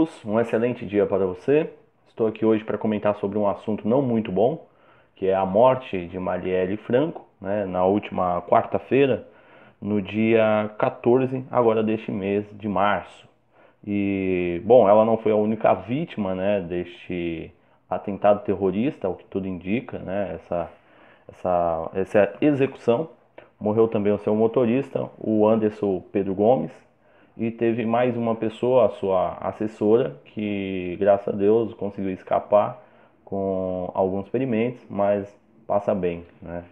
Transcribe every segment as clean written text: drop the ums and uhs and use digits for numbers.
amigos, um excelente dia para você. Estou aqui hoje para comentar sobre um assunto não muito bom, que é a morte de Marielle Franco, né, na última quarta-feira, no dia 14, agora deste mês de março. E, bom, ela não foi a única vítima, né, deste atentado terrorista, o que tudo indica, né, essa execução. Morreu também o seu motorista, o Anderson Pedro Gomes, e teve mais uma pessoa, a sua assessora, que graças a Deus conseguiu escapar com alguns ferimentos, mas passa bem, né?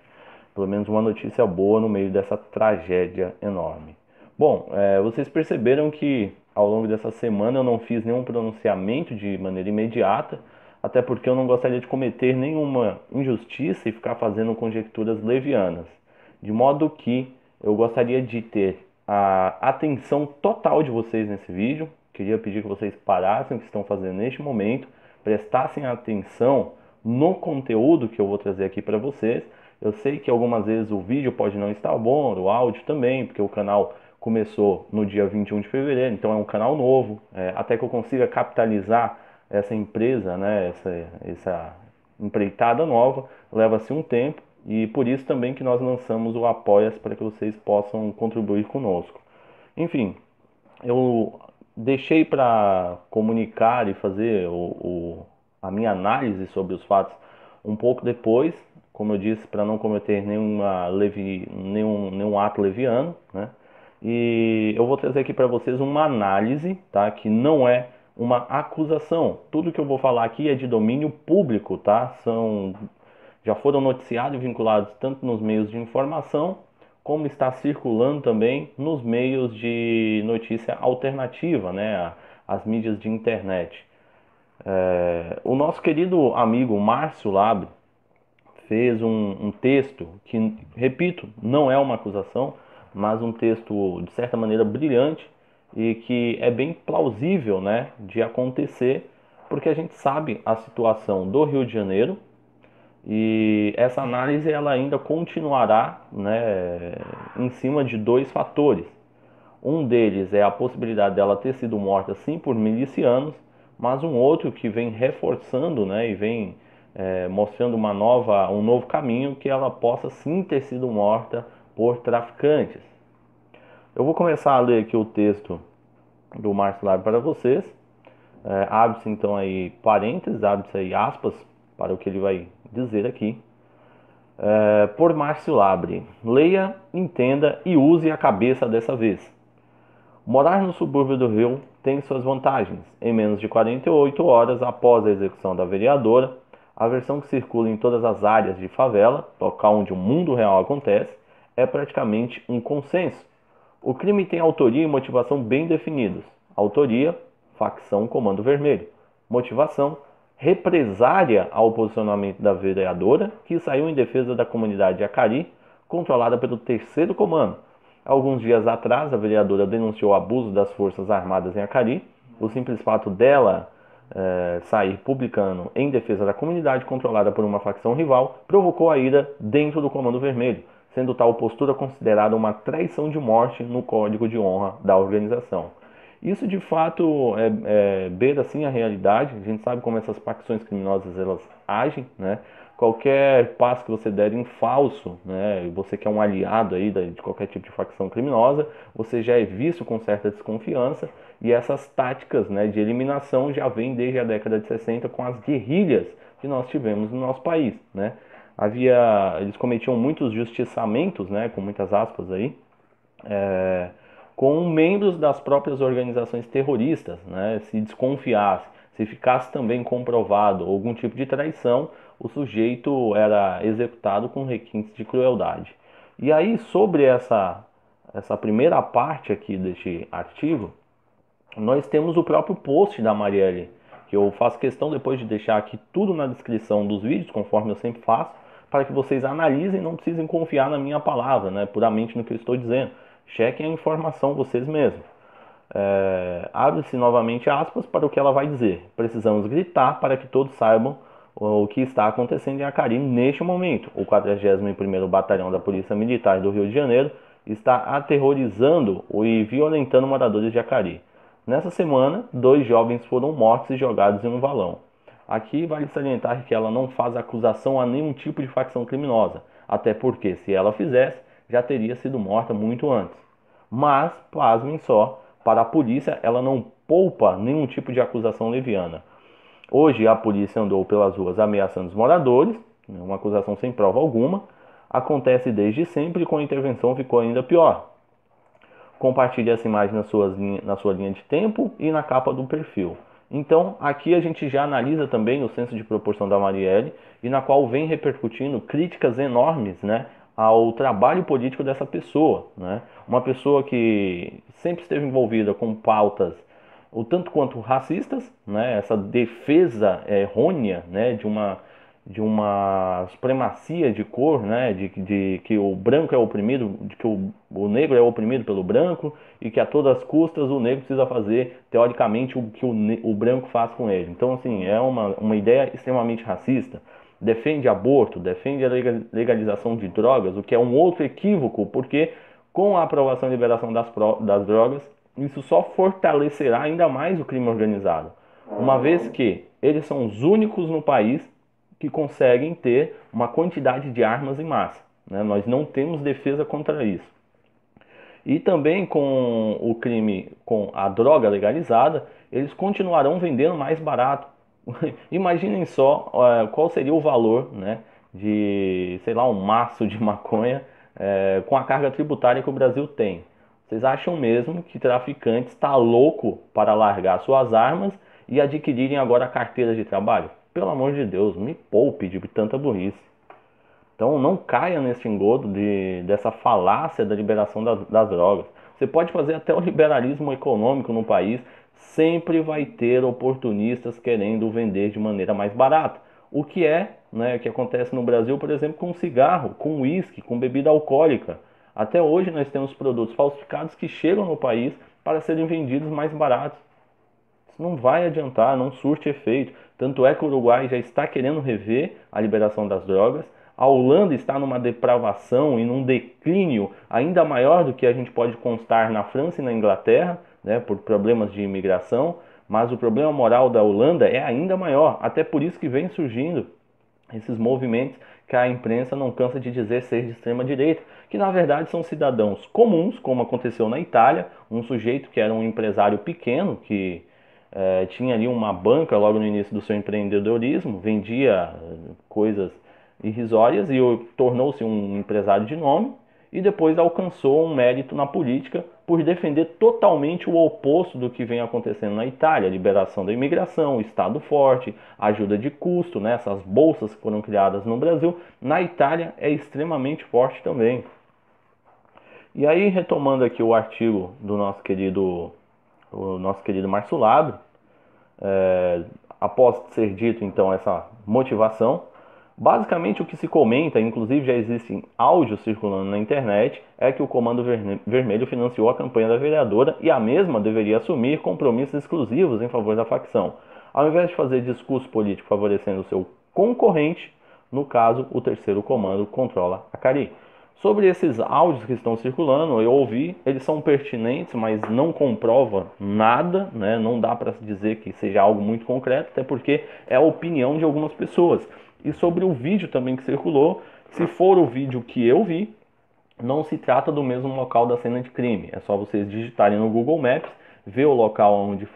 Pelo menos uma notícia boa no meio dessa tragédia enorme. Bom, vocês perceberam que ao longo dessa semana eu não fiz nenhum pronunciamento de maneira imediata, até porque eu não gostaria de cometer nenhuma injustiça e ficar fazendo conjecturas levianas. De modo que eu gostaria de ter a atenção total de vocês nesse vídeo. Queria pedir que vocês parassem o que estão fazendo neste momento, prestassem atenção no conteúdo que eu vou trazer aqui para vocês. Eu sei que algumas vezes o vídeo pode não estar bom, o áudio também, porque o canal começou no dia 21 de fevereiro, então é um canal novo. Até que eu consiga capitalizar essa empresa, né, essa empreitada nova, leva-se um tempo. E por isso também que nós lançamos o Apoia-se para que vocês possam contribuir conosco. Enfim, eu deixei para comunicar e fazer a minha análise sobre os fatos um pouco depois, como eu disse, para não cometer nenhum ato leviano, né? E eu vou trazer aqui para vocês uma análise, tá? Que não é uma acusação. Tudo que eu vou falar aqui é de domínio público, tá? Já foram noticiados e vinculados tanto nos meios de informação, como está circulando também nos meios de notícia alternativa, né, as mídias de internet. O nosso querido amigo Márcio Labre fez um texto que, repito, não é uma acusação, mas um texto de certa maneira brilhante e que é bem plausível, né, de acontecer, porque a gente sabe a situação do Rio de Janeiro. E essa análise ela ainda continuará, né, em cima de dois fatores. Um deles é a possibilidade dela ter sido morta sim por milicianos, mas um outro que vem reforçando, né, e vem mostrando um novo caminho, que ela possa sim ter sido morta por traficantes. Eu vou começar a ler aqui o texto do Márcio Labre para vocês. Abre-se então aí parênteses, abre-se aí aspas para o que ele vai dizer aqui. Por Márcio Labre. Leia, entenda e use a cabeça dessa vez. Morar no subúrbio do Rio tem suas vantagens. Em menos de 48 horas após a execução da vereadora, a versão que circula em todas as áreas de favela, local onde o mundo real acontece, é praticamente um consenso. O crime tem autoria e motivação bem definidos. Autoria, facção Comando Vermelho. Motivação, represária ao posicionamento da vereadora, que saiu em defesa da comunidade de Acari, controlada pelo terceiro comando. Alguns dias atrás, a vereadora denunciou abuso das Forças Armadas em Acari. O simples fato dela sair publicando em defesa da comunidade controlada por uma facção rival provocou a ira dentro do Comando Vermelho, sendo tal postura considerada uma traição de morte no código de honra da organização. Isso de fato beira assim a realidade. A gente sabe como essas facções criminosas elas agem, né? Qualquer passo que você der em falso, né, você que é um aliado aí de qualquer tipo de facção criminosa, você já é visto com certa desconfiança, e essas táticas, né, de eliminação já vêm desde a década de 60 com as guerrilhas que nós tivemos no nosso país, né? Eles cometiam muitos justiçamentos, né, com muitas aspas aí, com membros das próprias organizações terroristas, né? Se desconfiasse, se ficasse também comprovado algum tipo de traição, o sujeito era executado com requintes de crueldade. E aí, sobre essa primeira parte aqui deste artigo, nós temos o próprio post da Marielle, que eu faço questão depois de deixar aqui tudo na descrição dos vídeos, conforme eu sempre faço, para que vocês analisem e não precisem confiar na minha palavra, né, puramente no que eu estou dizendo. Chequem a informação vocês mesmos. Abre-se novamente aspas para o que ela vai dizer. Precisamos gritar para que todos saibam o que está acontecendo em Acari neste momento. O 41º Batalhão da Polícia Militar do Rio de Janeiro está aterrorizando e violentando moradores de Acari. Nessa semana, 2 jovens foram mortos e jogados em um valão. Aqui vale salientar que ela não faz acusação a nenhum tipo de facção criminosa, até porque, se ela fizesse, já teria sido morta muito antes. Mas, pasmem só, para a polícia ela não poupa nenhum tipo de acusação leviana. Hoje a polícia andou pelas ruas ameaçando os moradores, uma acusação sem prova alguma. Acontece desde sempre e com a intervenção ficou ainda pior. Compartilhe essa imagem na sua linha de tempo e na capa do perfil. Então, aqui a gente já analisa também o senso de proporção da Marielle, e na qual vem repercutindo críticas enormes, né, ao trabalho político dessa pessoa, né? Uma pessoa que sempre esteve envolvida com pautas o tanto quanto racistas, né? Essa defesa errônea, né, de uma supremacia de cor, né, de que o branco é oprimido, de que o negro é oprimido pelo branco e que a todas as custas o negro precisa fazer, teoricamente, o que o branco faz com ele. Então, assim, é uma ideia extremamente racista. Defende aborto, defende a legalização de drogas, o que é um outro equívoco, porque com a aprovação e liberação das drogas, isso só fortalecerá ainda mais o crime organizado, uma vez que eles são os únicos no país que conseguem ter uma quantidade de armas em massa, né? Nós não temos defesa contra isso. E também com o crime, com a droga legalizada, eles continuarão vendendo mais barato. Imaginem só qual seria o valor, né, de, sei lá, um maço de maconha com a carga tributária que o Brasil tem. Vocês acham mesmo que traficante está louco para largar suas armas e adquirirem agora carteiras de trabalho? Pelo amor de Deus, me poupe de tanta burrice. Então não caia nesse engodo dessa falácia da liberação das drogas. Você pode fazer até o liberalismo econômico no país, sempre vai ter oportunistas querendo vender de maneira mais barata. O que né, que acontece no Brasil, por exemplo, com cigarro, com uísque, com bebida alcoólica. Até hoje nós temos produtos falsificados que chegam no país para serem vendidos mais baratos. Isso não vai adiantar, não surte efeito. Tanto é que o Uruguai já está querendo rever a liberação das drogas. A Holanda está numa depravação e num declínio ainda maior do que a gente pode constar na França e na Inglaterra, né, por problemas de imigração. Mas o problema moral da Holanda é ainda maior. Até por isso que vem surgindo esses movimentos que a imprensa não cansa de dizer ser de extrema direita, que na verdade são cidadãos comuns, como aconteceu na Itália, um sujeito que era um empresário pequeno, que tinha ali uma banca logo no início do seu empreendedorismo, vendia coisas irrisórias e tornou-se um empresário de nome, e depois alcançou um mérito na política por defender totalmente o oposto do que vem acontecendo na Itália: a liberação da imigração, o Estado forte, ajuda de custo, né? Essas bolsas que foram criadas no Brasil, na Itália é extremamente forte também. E aí, retomando aqui o artigo do nosso querido Márcio Labre, após ser dito então essa motivação, basicamente o que se comenta, inclusive já existem áudios circulando na internet, é que o Comando Vermelho financiou a campanha da vereadora e a mesma deveria assumir compromissos exclusivos em favor da facção, ao invés de fazer discurso político favorecendo o seu concorrente. No caso, o terceiro comando controla a Cari. Sobre esses áudios que estão circulando, eu ouvi, eles são pertinentes, mas não comprova nada, né? Não dá para dizer que seja algo muito concreto, até porque é a opinião de algumas pessoas. E sobre o vídeo também que circulou, se for o vídeo que eu vi, não se trata do mesmo local da cena de crime. É só vocês digitarem no Google Maps, ver o local onde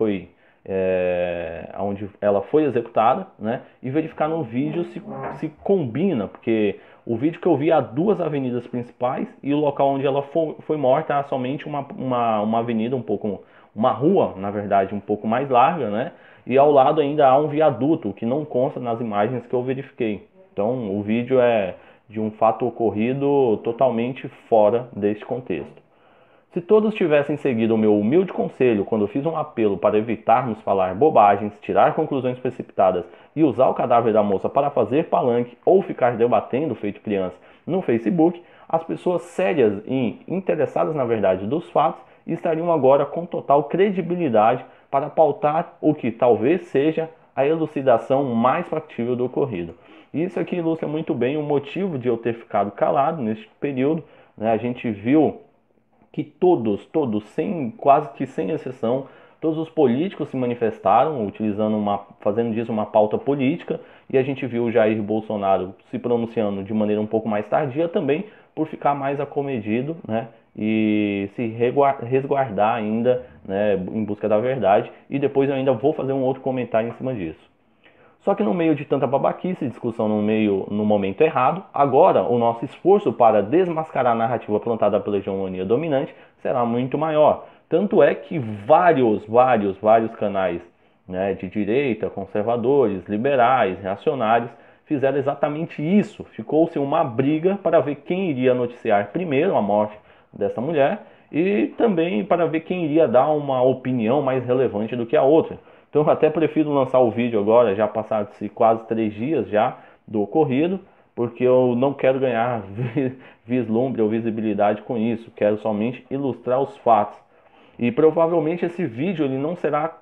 ela foi executada, né? E verificar no vídeo se combina, porque o vídeo que eu vi há 2 avenidas principais e o local onde ela foi morta há somente uma avenida uma rua, na verdade, um pouco mais larga, né? E ao lado ainda há um viaduto, que não consta nas imagens que eu verifiquei. Então o vídeo é de um fato ocorrido totalmente fora deste contexto. Se todos tivessem seguido o meu humilde conselho quando fiz um apelo para evitarmos falar bobagens, tirar conclusões precipitadas e usar o cadáver da moça para fazer palanque ou ficar debatendo feito criança no Facebook, as pessoas sérias e interessadas na verdade dos fatos estariam agora com total credibilidade para pautar o que talvez seja a elucidação mais factível do ocorrido. Isso aqui ilustra muito bem o motivo de eu ter ficado calado neste período, né? A gente viu que todos, quase que sem exceção, Todos os políticos se manifestaram, fazendo disso uma pauta política, e a gente viu o Jair Bolsonaro se pronunciando de maneira um pouco mais tardia também, por ficar mais acomedido, né, e se resguardar ainda, né, em busca da verdade, e depois eu ainda vou fazer um outro comentário em cima disso. Só que no meio de tanta babaquice, discussão no momento errado, agora o nosso esforço para desmascarar a narrativa plantada pela hegemonia dominante será muito maior. Tanto é que vários canais, né, de direita, conservadores, liberais, reacionários, fizeram exatamente isso. Ficou-se uma briga para ver quem iria noticiar primeiro a morte dessa mulher e também para ver quem iria dar uma opinião mais relevante do que a outra. Então eu até prefiro lançar o vídeo agora, já passados quase 3 dias já do ocorrido, porque eu não quero ganhar vislumbre ou visibilidade com isso, quero somente ilustrar os fatos. E provavelmente esse vídeo ele não será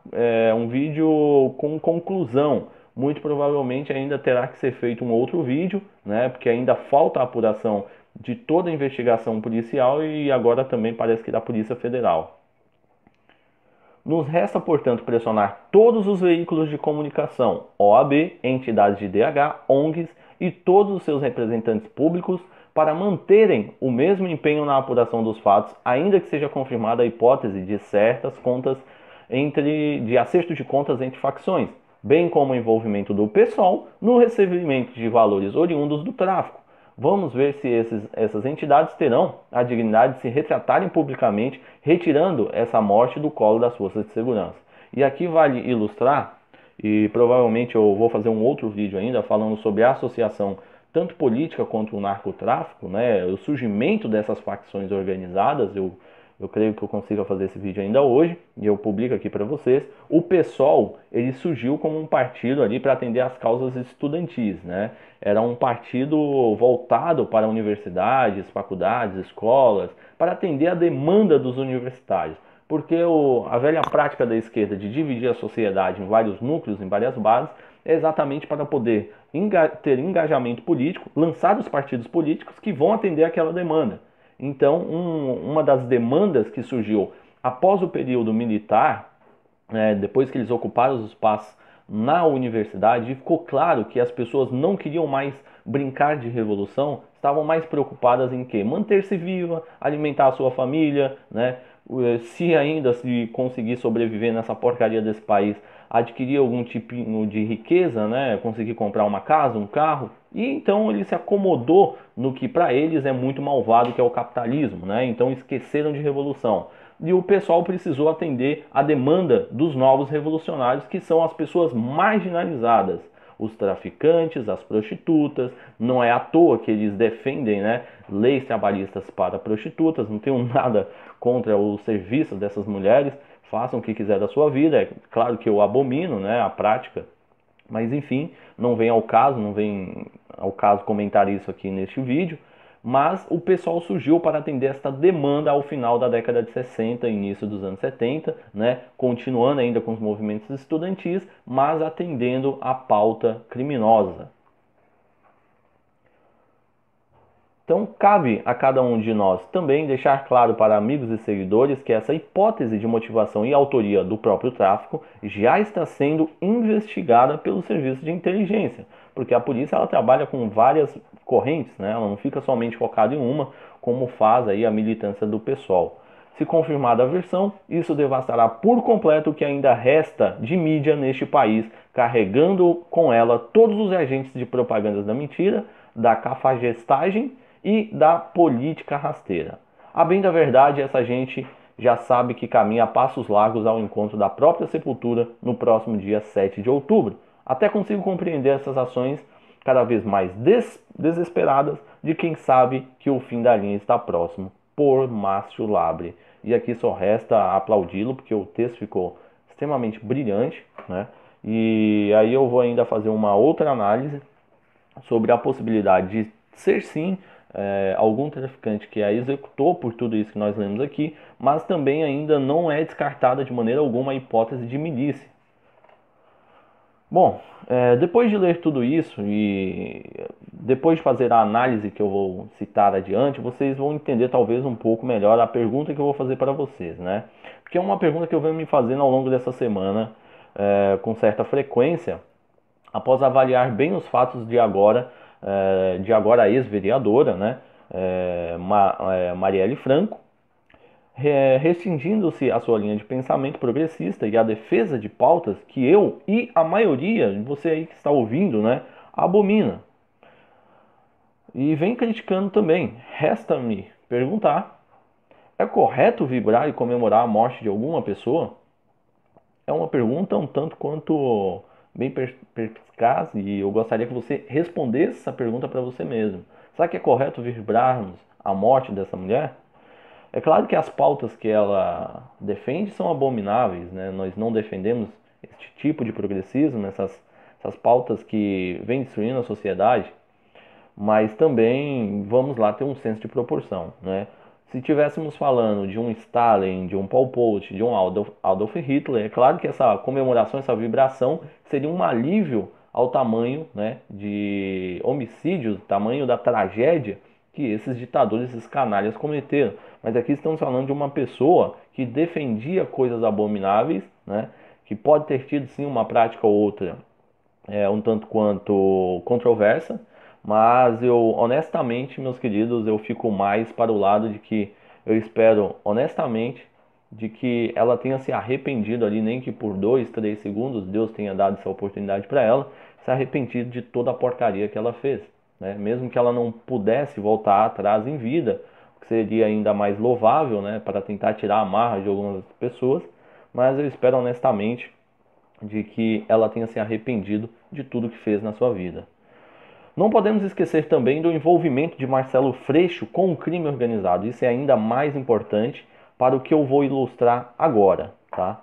um vídeo com conclusão, muito provavelmente ainda terá que ser feito um outro vídeo, né, porque ainda falta a apuração de toda a investigação policial e agora também parece que da Polícia Federal. Nos resta, portanto, pressionar todos os veículos de comunicação, OAB, entidades de DH, ONGs e todos os seus representantes públicos para manterem o mesmo empenho na apuração dos fatos, ainda que seja confirmada a hipótese de de acerto de contas entre facções, bem como o envolvimento do PSOL no recebimento de valores oriundos do tráfico. Vamos ver se essas entidades terão a dignidade de se retratarem publicamente, retirando essa morte do colo das forças de segurança. E aqui vale ilustrar, e provavelmente eu vou fazer um outro vídeo ainda falando sobre a associação tanto política quanto o narcotráfico, né, o surgimento dessas facções organizadas. Eu creio que eu consiga fazer esse vídeo ainda hoje e eu publico aqui para vocês. O PSOL, ele surgiu como um partido ali para atender às causas estudantis, né? Era um partido voltado para universidades, faculdades, escolas, para atender a demanda dos universitários. Porque a velha prática da esquerda de dividir a sociedade em vários núcleos, em várias bases, é exatamente para poder ter engajamento político, lançar os partidos políticos que vão atender aquela demanda. Então, uma das demandas que surgiu após o período militar, depois que eles ocuparam os espaços na universidade, ficou claro que as pessoas não queriam mais brincar de revolução, estavam mais preocupadas em quê? Manter-se viva, alimentar a sua família, né? Se ainda se conseguir sobreviver nessa porcaria desse país, adquirir algum tipo de riqueza, né? Conseguir comprar uma casa, um carro. E então ele se acomodou no que para eles é muito malvado, que é o capitalismo, né? Então esqueceram de revolução. E o pessoal precisou atender a demanda dos novos revolucionários, que são as pessoas marginalizadas, os traficantes, as prostitutas. Não é à toa que eles defendem, né, leis trabalhistas para prostitutas. Não tenho nada contra o serviço dessas mulheres, façam o que quiser da sua vida. É claro que eu abomino, né, a prática, mas enfim, não vem ao caso comentar isso aqui neste vídeo. Mas o pessoal surgiu para atender esta demanda ao final da década de 60, início dos anos 70, né? Continuando ainda com os movimentos estudantis, mas atendendo a pauta criminosa. Então, cabe a cada um de nós também deixar claro para amigos e seguidores que essa hipótese de motivação e autoria do próprio tráfico já está sendo investigada pelo serviço de inteligência, porque a polícia ela trabalha com várias correntes, né? Ela não fica somente focada em uma, como faz aí a militância do PSOL. Se confirmada a versão, isso devastará por completo o que ainda resta de mídia neste país, carregando com ela todos os agentes de propagandas da mentira, da cafagestagem e da política rasteira. A bem da verdade, essa gente já sabe que caminha a passos largos ao encontro da própria sepultura no próximo dia 7 de outubro. Até consigo compreender essas ações cada vez mais desesperadas de quem sabe que o fim da linha está próximo, por Márcio Labre. E aqui só resta aplaudi-lo, porque o texto ficou extremamente brilhante, né? E aí eu vou ainda fazer uma outra análise sobre a possibilidade de ser sim algum traficante que a executou por tudo isso que nós lemos aqui, mas também ainda não é descartada de maneira alguma a hipótese de milícia. Bom, depois de ler tudo isso e depois de fazer a análise que eu vou citar adiante, vocês vão entender talvez um pouco melhor a pergunta que eu vou fazer para vocês, né? Porque é uma pergunta que eu venho me fazendo ao longo dessa semana, com certa frequência, após avaliar bem os fatos de agora a ex-vereadora, né, Marielle Franco, restringindo-se a sua linha de pensamento progressista e a defesa de pautas que eu e a maioria de você aí que está ouvindo, né, abomina. E vem criticando também. Resta-me perguntar: é correto vibrar e comemorar a morte de alguma pessoa? É uma pergunta um tanto quanto bem perspicaz e eu gostaria que você respondesse essa pergunta para você mesmo. Será que é correto vibrarmos a morte dessa mulher? É claro que as pautas que ela defende são abomináveis, né? Nós não defendemos este tipo de progressismo, essas pautas que vêm destruindo a sociedade, mas também vamos lá ter um senso de proporção, né? Se estivéssemos falando de um Stalin, de um Pol Pot, de um Adolf Hitler, é claro que essa comemoração, essa vibração seria um alívio ao tamanho, né, de homicídios, tamanho da tragédia que esses ditadores, esses canalhas cometeram. Mas aqui estamos falando de uma pessoa que defendia coisas abomináveis, né, que pode ter tido sim uma prática ou outra um tanto quanto controversa, mas eu, honestamente, meus queridos, eu fico mais para o lado de que eu espero, honestamente, de que ela tenha se arrependido ali, nem que por 2, 3 segundos Deus tenha dado essa oportunidade para ela, se arrependido de toda a porcaria que ela fez, né? Mesmo que ela não pudesse voltar atrás em vida, o que seria ainda mais louvável, né, para tentar tirar a marra de algumas pessoas, mas eu espero honestamente de que ela tenha se arrependido de tudo que fez na sua vida. Não podemos esquecer também do envolvimento de Marcelo Freixo com o crime organizado. Isso é ainda mais importante para o que eu vou ilustrar agora, tá?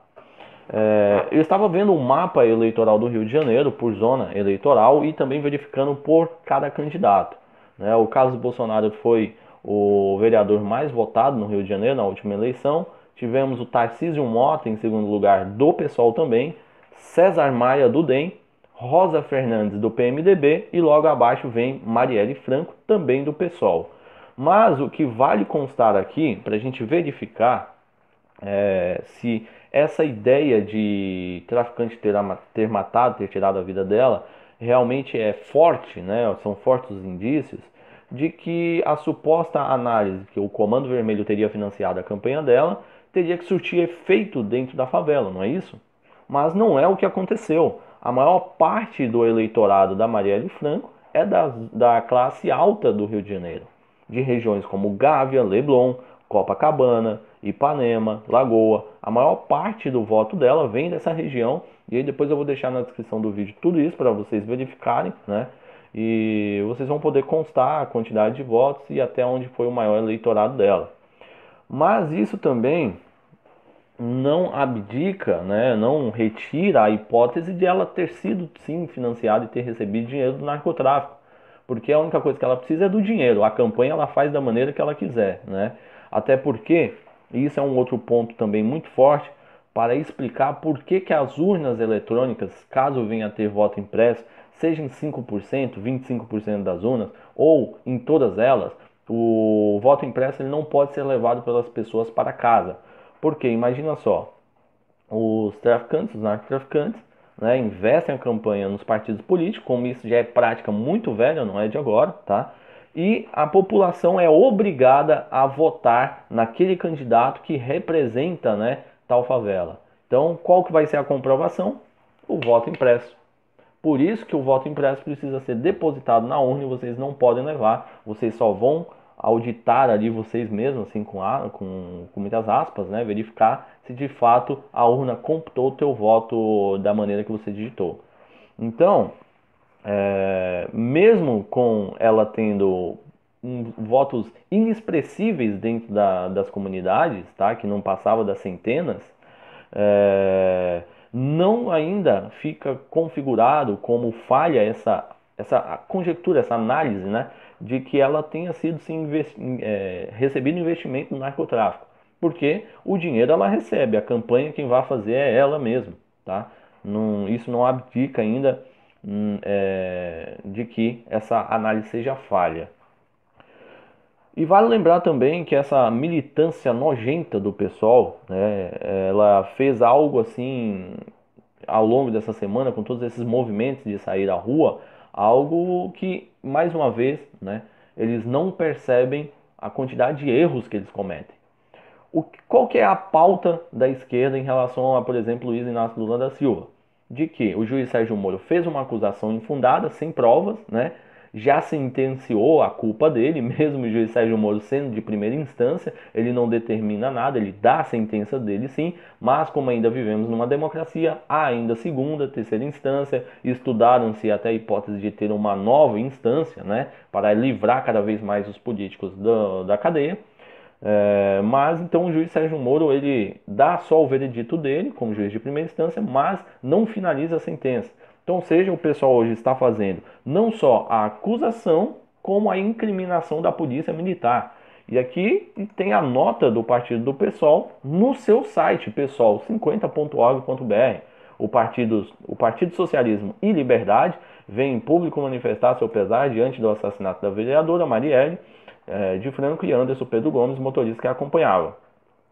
Eu estava vendo um mapa eleitoral do Rio de Janeiro por zona eleitoral e também verificando por cada candidato, né? O Carlos Bolsonaro foi o vereador mais votado no Rio de Janeiro na última eleição. Tivemos o Tarcísio Mota em segundo lugar do PSOL também, César Maia do DEM, Rosa Fernandes do PMDB e logo abaixo vem Marielle Franco, também do PSOL. Mas o que vale constar aqui, para a gente verificar se essa ideia de traficante ter matado, ter tirado a vida dela, realmente é forte, né? São fortes os indícios de que a suposta análise que o Comando Vermelho teria financiado a campanha dela teria que surtir efeito dentro da favela, não é isso? Mas não é o que aconteceu. A maior parte do eleitorado da Marielle Franco é da classe alta do Rio de Janeiro, de regiões como Gávea, Leblon, Copacabana, Ipanema, Lagoa. A maior parte do voto dela vem dessa região e aí depois eu vou deixar na descrição do vídeo tudo isso para vocês verificarem, né? E vocês vão poder constar a quantidade de votos e até onde foi o maior eleitorado dela. Mas isso também não abdica, né, não retira a hipótese de ela ter sido sim financiada e ter recebido dinheiro do narcotráfico, porque a única coisa que ela precisa é do dinheiro. A campanha ela faz da maneira que ela quiser, né? Até porque, e isso é um outro ponto também muito forte para explicar por que que as urnas eletrônicas, caso venha a ter voto impresso, seja em 5%, 25% das urnas ou em todas elas, o voto impresso ele não pode ser levado pelas pessoas para casa. Porque imagina só, os traficantes, os narcotraficantes, né, investem a campanha nos partidos políticos, como isso já é prática muito velha, não é de agora, tá? E a população é obrigada a votar naquele candidato que representa, né, tal favela. Então, qual que vai ser a comprovação? O voto impresso. Por isso que o voto impresso precisa ser depositado na urna e vocês não podem levar, vocês só vão auditar ali vocês mesmos, assim, com muitas aspas, né, verificar se de fato a urna computou o teu voto da maneira que você digitou. Então, mesmo com ela tendo votos inexpressíveis dentro das comunidades, tá, que não passava das centenas, é, não ainda fica configurado como falha essa conjectura, essa análise, né, de que ela tenha sido recebido investimento no narcotráfico. Porque o dinheiro ela recebe, a campanha quem vai fazer é ela mesma. Tá? Não, isso não abdica ainda de que essa análise seja falha. E vale lembrar também que essa militância nojenta do pessoal, né, ela fez algo assim ao longo dessa semana, com todos esses movimentos de sair à rua, algo que, mais uma vez, né, eles não percebem a quantidade de erros que eles cometem. Qual que é a pauta da esquerda em relação a, por exemplo, Luiz Inácio Lula da Silva? De que o juiz Sérgio Moro fez uma acusação infundada, sem provas, né? Já sentenciou a culpa dele, mesmo o juiz Sérgio Moro sendo de primeira instância, ele não determina nada, ele dá a sentença dele sim, mas como ainda vivemos numa democracia, há ainda segunda, terceira instância, estudaram-se até a hipótese de ter uma nova instância, né? Para livrar cada vez mais os políticos da cadeia. Mas então o juiz Sérgio Moro ele dá só o veredito dele como juiz de primeira instância, mas não finaliza a sentença. Então, ou seja, o pessoal hoje está fazendo não só a acusação, como a incriminação da polícia militar. E aqui tem a nota do Partido do PSOL no seu site, pessoal50.org.br. O Partido Socialismo e Liberdade vem em público manifestar seu pesar diante do assassinato da vereadora Marielle de Franco e Anderson Pedro Gomes, motorista que a acompanhava.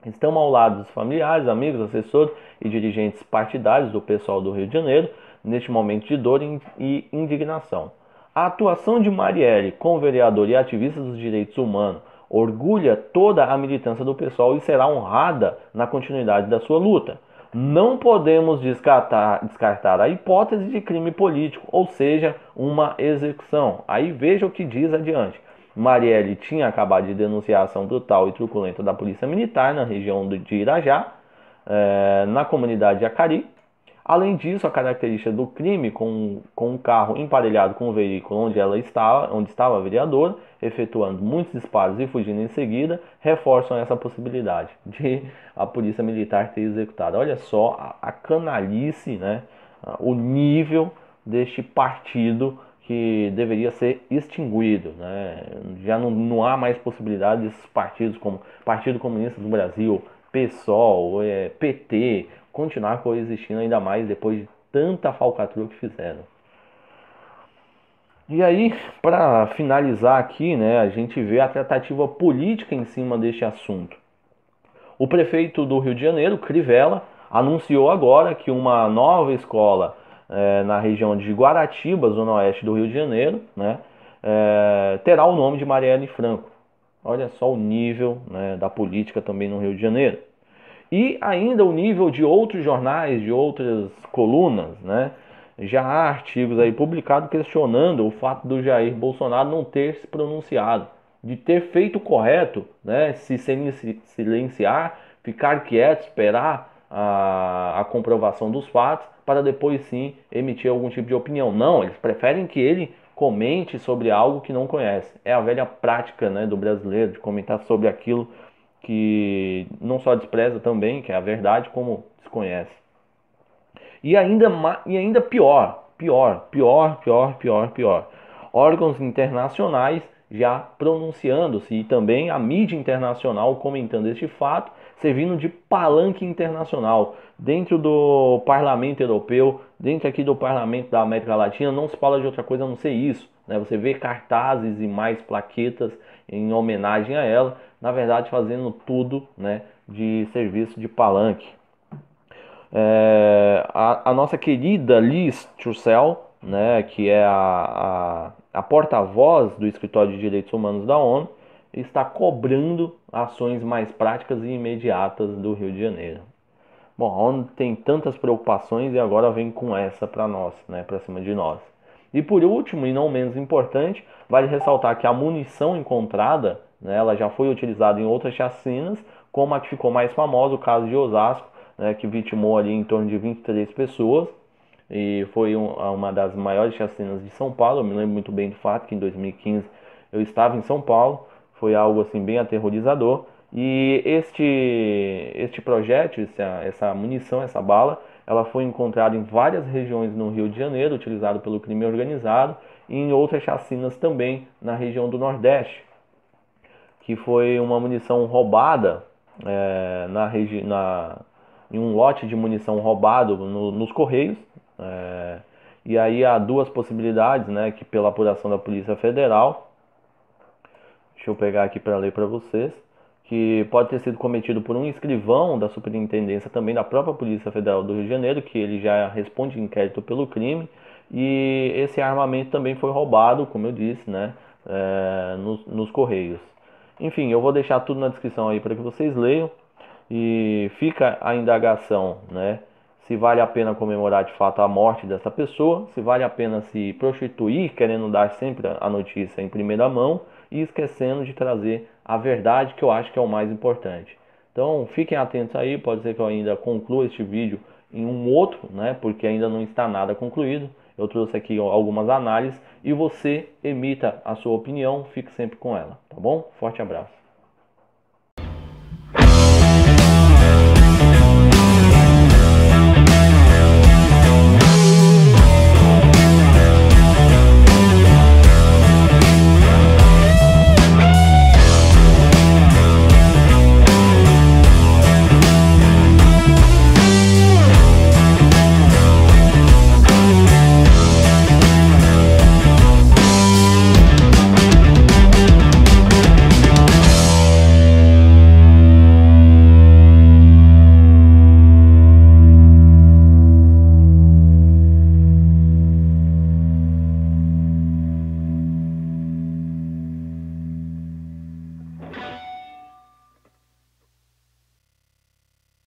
Estão ao lado dos familiares, amigos, assessores e dirigentes partidários do pessoal do Rio de Janeiro, neste momento de dor e indignação. A atuação de Marielle como vereador e ativista dos direitos humanos orgulha toda a militância do pessoal e será honrada na continuidade da sua luta. Não podemos descartar a hipótese de crime político, ou seja, uma execução. Aí veja o que diz adiante. Marielle tinha acabado de denunciar a ação brutal e truculenta da polícia militar na região de Irajá, na comunidade de Acari. Além disso, a característica do crime com um carro emparelhado com o veículo onde estava a vereadora, efetuando muitos disparos e fugindo em seguida, reforçam essa possibilidade de a polícia militar ter executado. Olha só a canalice, né? O nível deste partido que deveria ser extinguido, né? Já não há mais possibilidade desses partidos como Partido Comunista do Brasil, PSOL, PT, continuar coexistindo ainda mais depois de tanta falcatrua que fizeram. E aí, para finalizar aqui, né, a gente vê a tratativa política em cima deste assunto. O prefeito do Rio de Janeiro, Crivella, anunciou agora que uma nova escola na região de Guaratiba, zona oeste do Rio de Janeiro, né, terá o nome de Marielle Franco. Olha só o nível, né, da política também no Rio de Janeiro. E ainda o nível de outros jornais, de outras colunas, né? Já há artigos aí publicados questionando o fato do Jair Bolsonaro não ter se pronunciado, de ter feito o correto, né? Se silenciar, ficar quieto, esperar a comprovação dos fatos, para depois sim emitir algum tipo de opinião. Não, eles preferem que ele comente sobre algo que não conhece. É a velha prática, né, do brasileiro de comentar sobre aquilo que não só despreza também, que é a verdade, como desconhece. E ainda pior. Órgãos internacionais já pronunciando-se e também a mídia internacional comentando este fato, servindo de palanque internacional. Dentro do Parlamento Europeu, dentro aqui do Parlamento da América Latina, não se fala de outra coisa a não ser isso, né? Você vê cartazes e mais plaquetas em homenagem a ela, na verdade fazendo tudo, né, de serviço de palanque. A nossa querida Liz Trussell, né, que é a porta-voz do Escritório de Direitos Humanos da ONU, está cobrando ações mais práticas e imediatas do Rio de Janeiro. Bom, a ONU tem tantas preocupações e agora vem com essa para nós, né, para cima de nós. E por último, e não menos importante, vale ressaltar que a munição encontrada, né, ela já foi utilizada em outras chacinas, como a que ficou mais famosa, o caso de Osasco, né, que vitimou ali em torno de 23 pessoas, e foi uma das maiores chacinas de São Paulo. Eu me lembro muito bem do fato que em 2015 eu estava em São Paulo, foi algo assim bem aterrorizador. E este projétil, essa munição, essa bala, ela foi encontrada em várias regiões no Rio de Janeiro, utilizado pelo crime organizado, e em outras chacinas também na região do Nordeste, que foi uma munição roubada em um lote de munição roubado nos Correios. E aí há duas possibilidades, né, que pela apuração da Polícia Federal, Deixa eu pegar aqui para ler para vocês, que pode ter sido cometido por um escrivão da superintendência também da própria Polícia Federal do Rio de Janeiro, que ele já responde inquérito pelo crime, e esse armamento também foi roubado, como eu disse, né, nos Correios. Enfim, eu vou deixar tudo na descrição aí para que vocês leiam, e fica a indagação, né, se vale a pena comemorar de fato a morte dessa pessoa, se vale a pena se prostituir, querendo dar sempre a notícia em primeira mão e esquecendo de trazer a verdade, que eu acho que é o mais importante. Então fiquem atentos aí, pode ser que eu ainda conclua este vídeo em um outro, né, porque ainda não está nada concluído. Eu trouxe aqui algumas análises e você emita a sua opinião, fique sempre com ela, tá bom? Forte abraço.